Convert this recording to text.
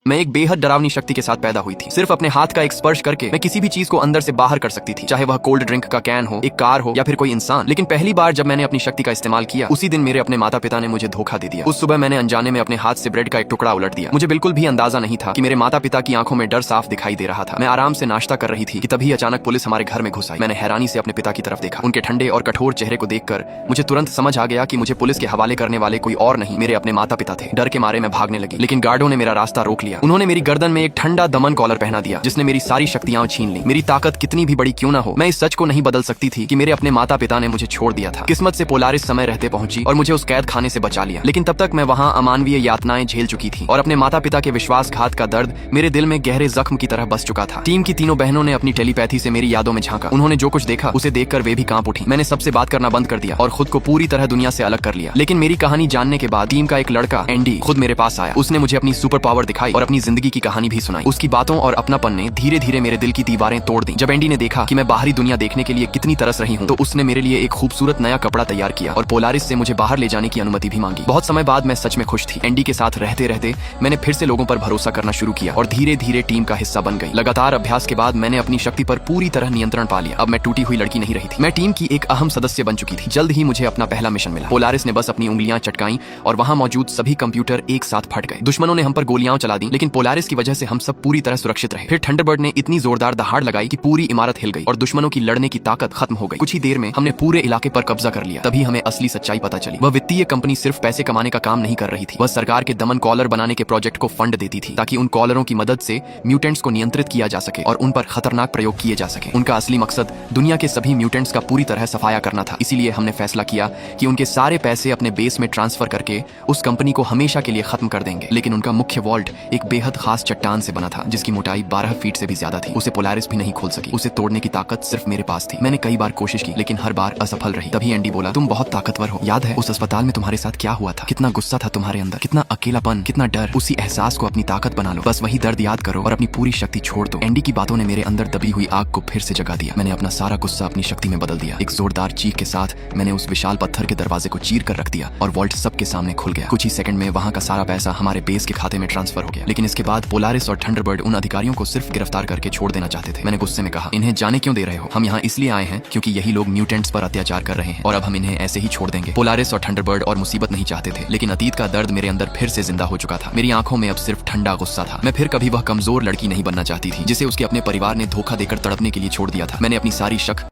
मैं एक बेहद डरावनी शक्ति के साथ पैदा हुई थी। सिर्फ अपने हाथ का एक स्पर्श करके मैं किसी भी चीज को अंदर से बाहर कर सकती थी, चाहे वह कोल्ड ड्रिंक का कैन हो, एक कार हो या फिर कोई इंसान। लेकिन पहली बार जब मैंने अपनी शक्ति का इस्तेमाल किया, उसी दिन मेरे अपने माता पिता ने मुझे धोखा दे दिया। उस सुबह मैंने अनजाने में अपने हाथ से ब्रेड का एक टुकड़ा उलट दिया। मुझे बिल्कुल भी अंदाजा नहीं था कि मेरे माता पिता की आंखों में डर साफ दिखाई दे रहा था। मैं आराम से नाश्ता कर रही थी कि तभी अचानक पुलिस हमारे घर में घुस आई। मैंने हैरानी से अपने पिता की तरफ देखा। उनके ठंडे और कठोर चेहरे को देखकर मुझे तुरंत समझ आ गया कि मुझे पुलिस के हवाले करने वाले कोई और नहीं, मेरे अपने माता पिता थे। डर के मारे मैं भागने लगी, लेकिन गार्डों ने मेरा रास्ता रोक लिया। उन्होंने मेरी गर्दन में एक ठंडा दमन कॉलर पहना दिया, जिसने मेरी सारी शक्तियां छीन ली। मेरी ताकत कितनी भी बड़ी क्यों ना हो, मैं इस सच को नहीं बदल सकती थी कि मेरे अपने माता पिता ने मुझे छोड़ दिया था। किस्मत से पोलारिस समय रहते पहुंची और मुझे उस कैद खाने से बचा लिया। लेकिन तब तक मैं वहां अमानवीय यातनाएं झेल चुकी थी और अपने माता पिता के विश्वासघात का दर्द मेरे दिल में गहरे जख्म की तरह बस चुका था। टीम की तीनों बहनों ने अपनी टेलीपैथी से मेरी यादों में झांका। उन्होंने जो कुछ देखा उसे देखकर वे भी कांप उठी। मैंने सबसे बात करना बंद कर दिया और खुद को पूरी तरह दुनिया से अलग कर लिया। लेकिन मेरी कहानी जानने के बाद टीम का एक लड़का एंडी खुद मेरे पास आया। उसने मुझे अपनी सुपर पावर दिखाई और अपनी जिंदगी की कहानी भी सुनाई। उसकी बातों और अपनापन ने धीरे धीरे मेरे दिल की दीवारें तोड़ दी। जब एंडी ने देखा कि मैं बाहरी दुनिया देखने के लिए कितनी तरस रही हूँ, तो उसने मेरे लिए एक खूबसूरत नया कपड़ा तैयार किया और पोलारिस से मुझे बाहर ले जाने की अनुमति भी मांगी। बहुत समय बाद मैं सच में खुश थी। एंडी के साथ रहते रहते मैंने फिर से लोगों पर भरोसा करना शुरू किया और धीरे धीरे टीम का हिस्सा बन गई। लगातार अभ्यास के बाद मैंने अपनी शक्ति पर पूरी तरह नियंत्रण पा लिया। अब मैं टूटी हुई लड़की नहीं रही थी, मैं टीम की एक अहम सदस्य बन चुकी थी। जल्द ही मुझे अपना पहला मिशन मिला। पोलारिस ने बस अपनी उंगलियां चटकाई और वहां मौजूद सभी कंप्यूटर एक साथ फट गए। दुश्मनों ने हम पर गोलियां चला दी, लेकिन पोलारिस की वजह से हम सब पूरी तरह सुरक्षित रहे। फिर थंडरबर्ड ने इतनी जोरदार दहाड़ लगाई कि पूरी इमारत हिल गई और दुश्मनों की लड़ने की ताकत खत्म हो गई। कुछ ही देर में हमने पूरे इलाके पर कब्जा कर लिया। तभी हमें असली सच्चाई पता चली। वह वित्तीय कंपनी सिर्फ पैसे कमाने का काम नहीं कर रही थी, वह सरकार के दमन कॉलर बनाने के प्रोजेक्ट को फंड देती थी, ताकि उन कॉलरों की मदद से म्यूटेंट्स को नियंत्रित किया जा सके और उन पर खतरनाक प्रयोग किए जा सके। उनका असली मकसद दुनिया के सभी म्यूटेंट्स का पूरी तरह सफाया करना था। इसीलिए हमने फैसला किया कि उनके सारे पैसे अपने बेस में ट्रांसफर करके उस कंपनी को हमेशा के लिए खत्म कर देंगे। लेकिन उनका मुख्य वॉल्ट एक बेहद खास चट्टान से बना था, जिसकी मोटाई 12 फीट से भी ज्यादा थी। उसे पोलारिस भी नहीं खोल सकी। उसे तोड़ने की ताकत सिर्फ मेरे पास थी। मैंने कई बार कोशिश की, लेकिन हर बार असफल रही। तभी एंडी बोला, तुम बहुत ताकतवर हो। याद है उस अस्पताल में तुम्हारे साथ क्या हुआ था? कितना गुस्सा था तुम्हारे अंदर, कितना अकेलापन, कितना डर। उसी एहसास को अपनी ताकत बना लो। बस वही दर्द याद करो और अपनी पूरी शक्ति छोड़ दो। एंडी की बातों ने मेरे अंदर दबी हुई आग को फिर से जगा दिया। मैंने अपना सारा गुस्सा अपनी शक्ति में बदल दिया। एक जोरदार चीख के साथ मैंने उस विशाल पत्थर के दरवाजे को चीर कर रख दिया और वॉल्ट सबके सामने खुल गया। कुछ ही सेकंड में वहां का सारा पैसा हमारे बेस के खाते में ट्रांसफर हो गया। लेकिन इसके बाद पोलारिस और थंडरबर्ड उन अधिकारियों को सिर्फ गिरफ्तार करके छोड़ देना चाहते थे। मैंने गुस्से में कहा, इन्हें जाने क्यों दे रहे हो? हम यहाँ इसलिए आए हैं क्योंकि यही लोग म्यूटेंट्स पर अत्याचार कर रहे हैं और अब हम इन्हें ऐसे ही छोड़ देंगे। पोलारिस और थंडरबर्ड और मुसीबत नहीं चाहते थे, लेकिन अतीत का दर्द मेरे अंदर फिर से जिंदा हो चुका था। मेरी आंखों में अब सिर्फ ठंडा गुस्सा था। मैं फिर कभी वह कमजोर लड़की नहीं बनना चाहती थी, जिसे उसके अपने परिवार ने धोखा देकर तड़पने के लिए छोड़ दिया था। मैंने अपनी सारी शक